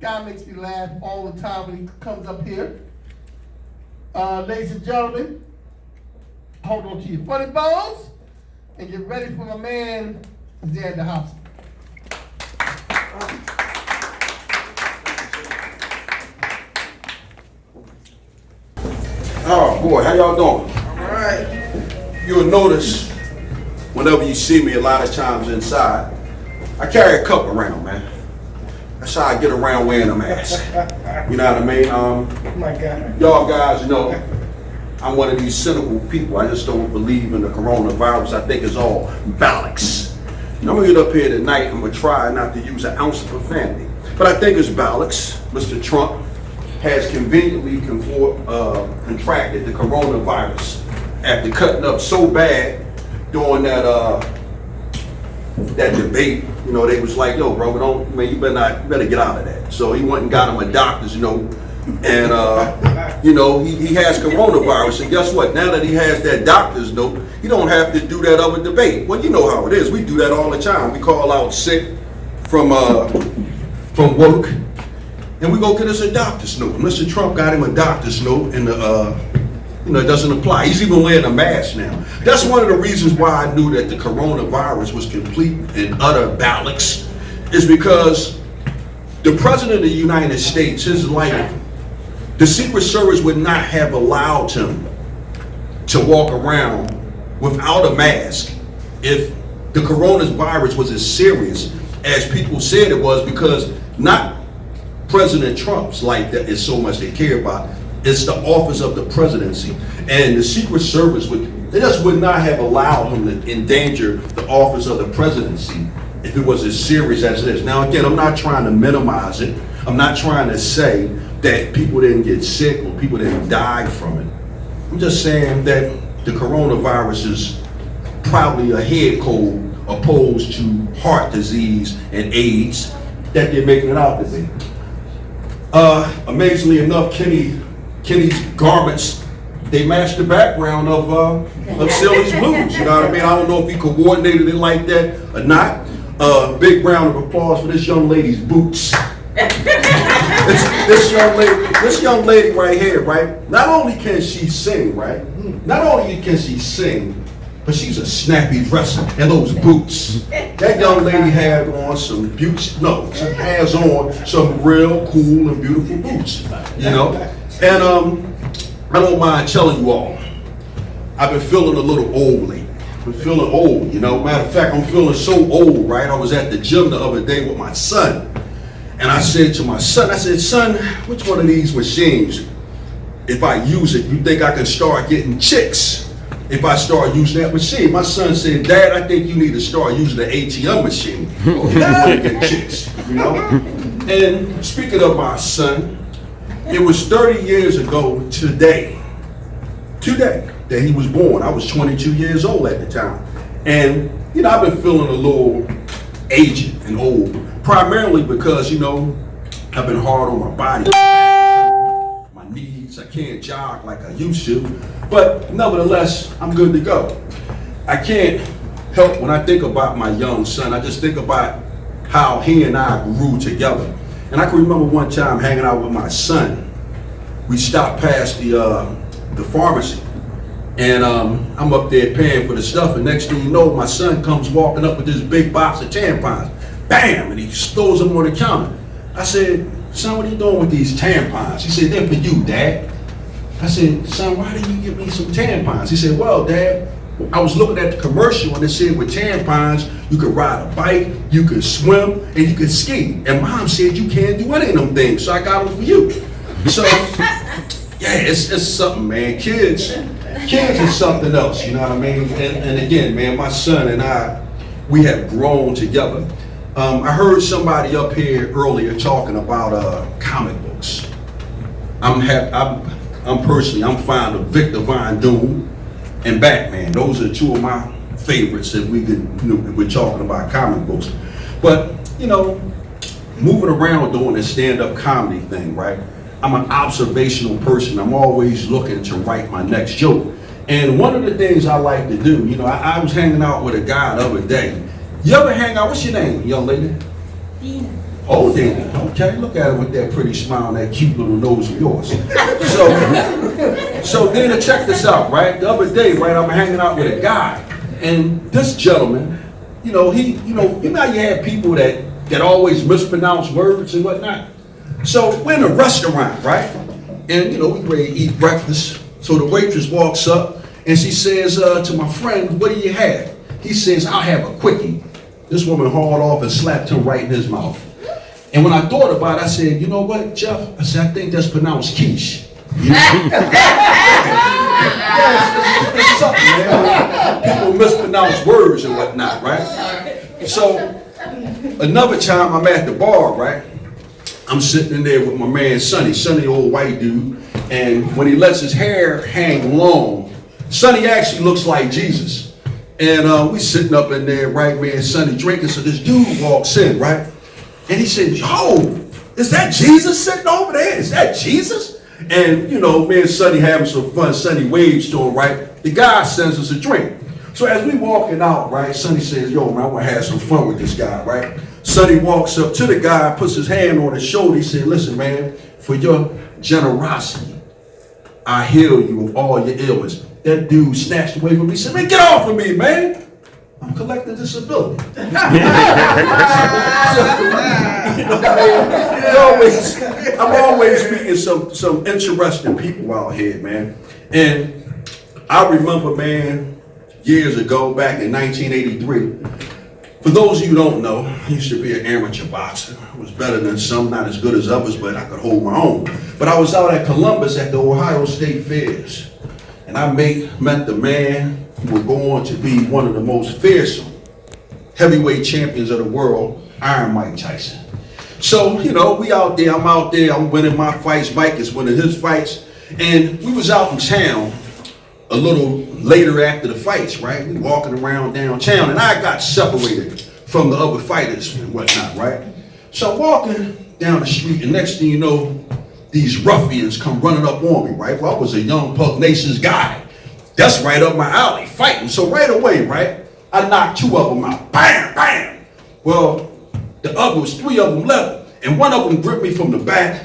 Guy makes me laugh all the time when he comes up here. Ladies and gentlemen, hold on to your funny bones and get ready for my man, Xander Hobson. Oh boy, how y'all doing? All right. You'll notice whenever you see me a lot of times inside, I carry a cup around, man. That's how I get around wearing a mask. You know what I mean? Oh my God. Y'all guys know I'm one of these cynical people. I just don't believe in the coronavirus. I think it's all bollocks. I'm gonna get up here tonight. I'm gonna try not to use an ounce of profanity, but I think it's bollocks. Mr. Trump has conveniently contracted the coronavirus after cutting up so bad during that debate. You know, they was like, "Yo, bro, you better get out of that." So he went and got him a doctor's note, and he has coronavirus. And guess what? Now that he has that doctor's note, he don't have to do that other debate. Well, you know how it is. We do that all the time. We call out sick from work, and we go get us a doctor's note. Mr. Trump got him a doctor's note, and it doesn't apply. He's even wearing a mask now. That's one of the reasons why I knew that the coronavirus was complete and utter bollocks, is because the President of the United States, his life, the Secret Service would not have allowed him to walk around without a mask if the coronavirus was as serious as people said it was, because not President Trump's life that is so much they care about. It's the office of the presidency. And the Secret Service would not have allowed him to endanger the office of the presidency if it was as serious as it is. Now again, I'm not trying to minimize it. I'm not trying to say that people didn't get sick or people didn't die from it. I'm just saying that the coronavirus is probably a head cold opposed to heart disease and AIDS that they're making it out to be. Amazingly enough, Kenny's garments, they match the background of Silly's blues. You know what I mean? I don't know if he coordinated it like that or not. Big round of applause for this young lady's boots. This young lady right here, right? Not only can she sing, right? Not only can she sing, but she's a snappy dresser. And those boots. That young lady had on some boots. No, she has on some real cool and beautiful boots. You know? And I don't mind telling you all, I've been feeling a little old lately. I've been feeling old, you know. Matter of fact, I'm feeling so old, right? I was at the gym the other day with my son. And I said to my son, "Son, which one of these machines, if I use it, you think I can start getting chicks if I start using that machine?" My son said, "Dad, I think you need to start using the ATM machine if you want to get chicks," you know? And speaking of my son, it was 30 years ago today that he was born. I was 22 years old at the time. And, I've been feeling a little aged and old, primarily because, I've been hard on my body. My knees, I can't jog like I used to. But nevertheless, I'm good to go. I can't help when I think about my young son. I just think about how he and I grew together. And I can remember one time hanging out with my son. We stopped past the pharmacy, and I'm up there paying for the stuff, and next thing you know, my son comes walking up with this big box of tampons. Bam! And he throws them on the counter. I said, "Son, what are you doing with these tampons?" He said, "They're for you, Dad." I said, "Son, why did you give me some tampons?" He said, "Well, Dad, I was looking at the commercial and it said with tampons, you could ride a bike, you could swim, and you could ski. And Mom said you can't do any of them things, so I got them for you." So, yeah, it's something, man. Kids is something else, you know what I mean? And again, man, my son and I, we have grown together. I heard somebody up here earlier talking about comic books. I'm fond of Victor Von Doom and Batman. Those are two of my favorites if we're talking about comic books. But, moving around doing this stand-up comedy thing, right? I'm an observational person. I'm always looking to write my next joke. And one of the things I like to do, I was hanging out with a guy the other day. You ever hang out, what's your name, young lady? Oh, then, okay, look at her with that pretty smile and that cute little nose of yours. So Dana, check this out, right? The other day, right, I'm hanging out with a guy, and this gentleman, you know how you have people that always mispronounce words and whatnot. So we're in a restaurant, right? And we ready to eat breakfast. So the waitress walks up and she says to my friend, "What do you have?" He says, "I'll have a quickie." This woman hauled off and slapped him right in his mouth. And when I thought about it, I said, "You know what, Jeff?" I said, "I think that's pronounced quiche." It's something, man. People mispronounce words and whatnot, right? So another time I'm at the bar, right? I'm sitting in there with my man Sonny, old white dude, and when he lets his hair hang long, Sonny actually looks like Jesus. And we sitting up in there, right, man, Sonny drinking, so this dude walks in, right? And he said, "Yo, is that Jesus sitting over there? Is that Jesus?" And me and Sonny having some fun. Sonny waves to him, right? The guy sends us a drink. So as we walking out, right, Sonny says, "Yo, man, I want to have some fun with this guy," right? Sonny walks up to the guy, puts his hand on his shoulder. He said, "Listen, man, for your generosity, I heal you of all your ailments." That dude snatched away from me. He said, "Man, get off of me, man. I'm collecting disability." I'm always meeting some interesting people out here, man. And I remember, man, years ago, back in 1983, for those of you who don't know, I used to be an amateur boxer. I was better than some, not as good as others, but I could hold my own. But I was out at Columbus at the Ohio State Fairs, and I met the man who would go on to be one of the most fearsome heavyweight champions of the world, Iron Mike Tyson. So, we out there, I'm out there, I'm winning my fights, Mike is winning his fights, and we was out in town a little later after the fights, right? We walking around downtown, and I got separated from the other fighters and whatnot, right? So I'm walking down the street, and next thing you know, these ruffians come running up on me, right? Well, I was a young pugnacious guy. That's right up my alley, fighting. So right away, right, I knocked two of them out. Bam, bam. Well, the other was three of them left, and one of them gripped me from the back,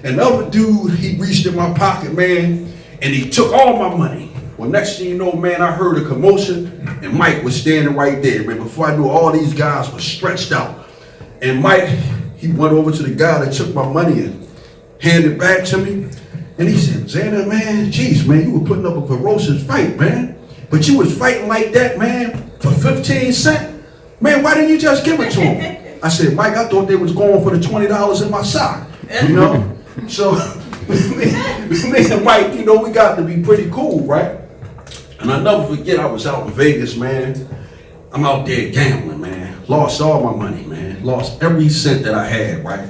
and the other dude, he reached in my pocket, man, and he took all my money. Well, next thing you know, man, I heard a commotion, and Mike was standing right there, man. Before I knew, all these guys were stretched out. And Mike, he went over to the guy that took my money and handed it back to me. And he said, "Xander, man, geez, man, you were putting up a ferocious fight, man. But you was fighting like that, man, for 15 cents. Man, why didn't you just give it to him?" I said, "Mike, I thought they was going for the $20 in my sock, So, me and Mike, we got to be pretty cool, right? And I'll never forget, I was out in Vegas, man. I'm out there gambling, man. Lost all my money, man. Lost every cent that I had, right?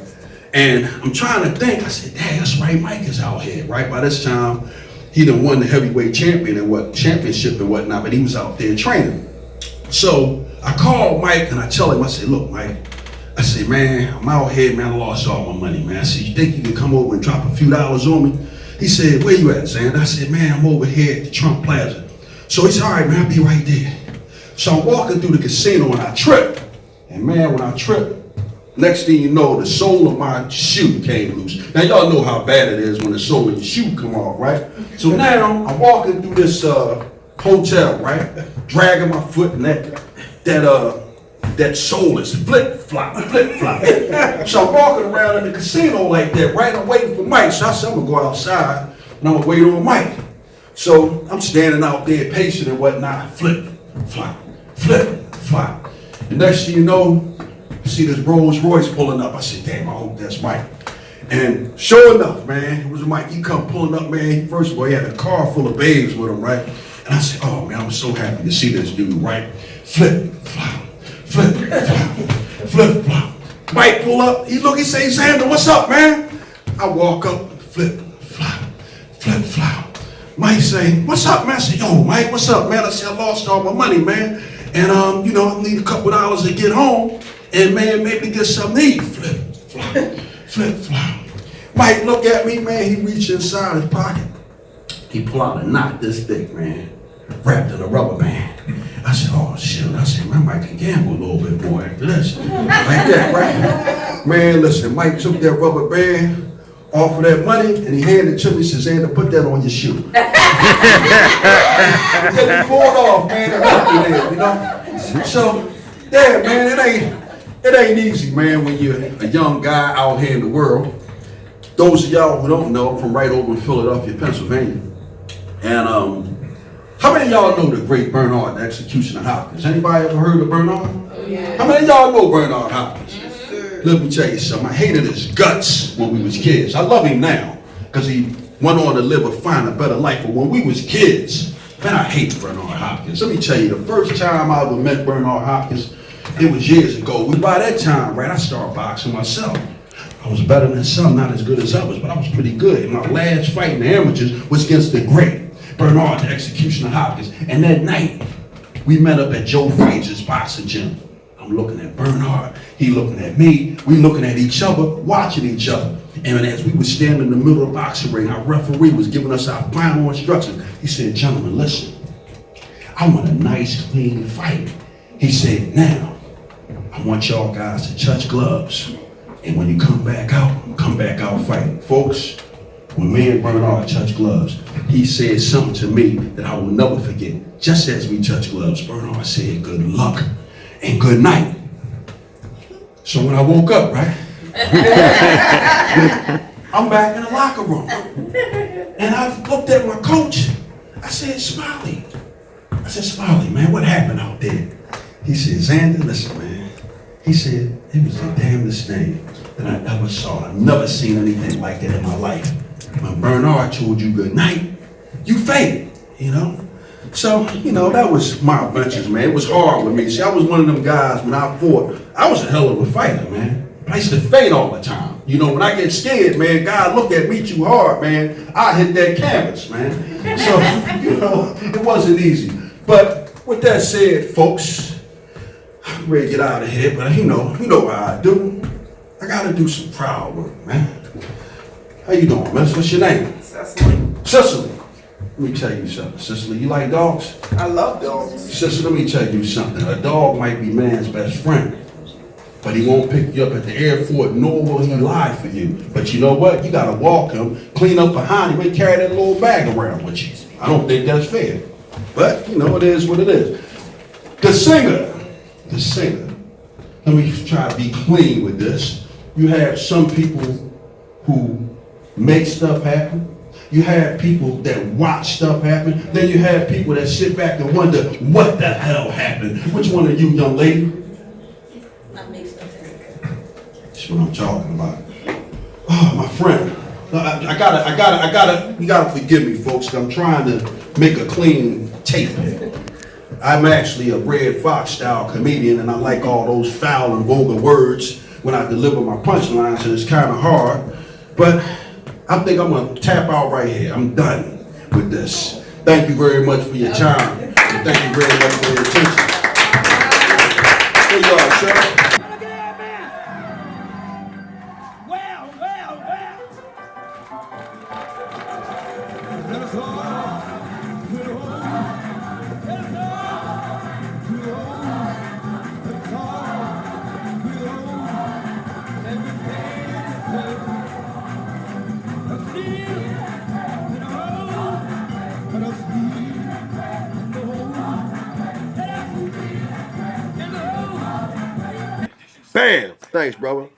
And I'm trying to think. I said, "Dang, that's right, Mike is out here," right? By this time, he done won the heavyweight championship and whatnot, but he was out there training. So I called Mike and I tell him, I said, "Look, Mike," I said, "Man, I'm out here, man. I lost all my money, man." I said, "You think you can come over and drop a few dollars on me?" He said, "Where you at, Xander?" I said, "Man, I'm over here at the Trump Plaza." So he said, "All right, man, I'll be right there." So I'm walking through the casino and I trip. And man, when I trip, next thing you know, the sole of my shoe came loose. Now y'all know how bad it is when the sole of your shoe come off, right? So now I'm walking through this hotel, right? Dragging my foot and that sole is flip-flop. So I'm walking around in the casino like that, right? I'm waiting for Mike. So I said, I'm gonna go outside and I'm gonna wait on Mike. So I'm standing out there patient and whatnot, flip-flop. The next thing you know, I see this Rolls Royce pulling up. I said, "Damn, I hope that's Mike." And sure enough, man, it was Mike. He come pulling up, man. First of all, he had a car full of babes with him, right? And I said, "Oh, man, I'm so happy to see this dude," right? Flip-flop. Mike pull up. He look, he say, "Xander, what's up, man?" I walk up, flip-flop. Mike say, "What's up, man?" I said, "Yo, Mike, what's up, man?" I said, "I lost all my money, man. And, I need a couple dollars to get home. And, man, maybe get something to eat." Flip-flop. Mike look at me, man. He reached inside his pocket. He pull out a knot this thick, man, wrapped in a rubber band. I said, oh shit. I said, man, Mike can gamble a little bit more after this. Like that, right? Man, listen, Mike took that rubber band off of that money and he handed it to me and says, Xander, put that on your shoe. Then he pulled off, man, and left me there, you know? So, yeah, man, it ain't easy, man, when you're a young guy out here in the world. Those of y'all who don't know, I'm from right over in Philadelphia, Pennsylvania. And how many of y'all know the great Bernard, the executioner Hopkins? Anybody ever heard of Bernard? Oh, yeah. How many of y'all know Bernard Hopkins? Yes, sir. Let me tell you something. I hated his guts when we was kids. I love him now because he went on to live a finer, better life. But when we was kids, man, I hate Bernard Hopkins. Let me tell you, the first time I ever met Bernard Hopkins, it was years ago. By that time, right, I started boxing myself. I was better than some, not as good as others, but I was pretty good. And my last fight in the amateurs was against the great Bernard, the executioner Hopkins. And that night, we met up at Joe Frazier's boxing gym. I'm looking at Bernard, he looking at me, we looking at each other, watching each other. And as we were standing in the middle of the boxing ring, our referee was giving us our final instructions. He said, gentlemen, listen, I want a nice, clean fight. He said, now, I want y'all guys to touch gloves. And when you come back out fighting. Folks, when me and Bernard touched gloves, he said something to me that I will never forget. Just as we touched gloves, Bernard said, good luck and good night. So when I woke up, right, I'm back in the locker room. And I looked at my coach. I said, Smiley. I said, Smiley, man, what happened out there? He said, Xander, listen, man. He said, it was the damnedest thing that I ever saw. I've never seen anything like that in my life. When Bernard told you good night, you faded, you know? So, you know, that was my adventures, man. It was hard with me. See, I was one of them guys when I fought. I was a hell of a fighter, man. I used to fade all the time. You know, when I get scared, man, God look at me too hard, man. I hit that canvas, man. So, you know, it wasn't easy. But with that said, folks, I'm ready to get out of here, but you know how I do. I gotta do some proud work, man. How you doing, man? What's your name? Cecily. Cecily. Let me tell you something, Cecily. You like dogs? I love dogs. Cecily, let me tell you something. A dog might be man's best friend, but he won't pick you up at the airport, nor will he lie for you. But you know what? You gotta walk him, clean up behind him, and carry that little bag around with you. I don't think that's fair. But, you know, it is what it is. The singer. Let me try to be clean with this. You have some people who make stuff happen. You have people that watch stuff happen. Then you have people that sit back and wonder what the hell happened. Which one of you, young lady? I make stuff happen. That's what I'm talking about. Oh, my friend. You gotta forgive me, folks. I'm trying to make a clean tape here. I'm actually a Red Fox style comedian, and I like all those foul and vulgar words when I deliver my punchlines, and it's kind of hard. But I think I'm gonna tap out right here. I'm done with this. Thank you very much for your time, and thank you very much for your attention. Here you are, sir. Bam! Thanks, brother.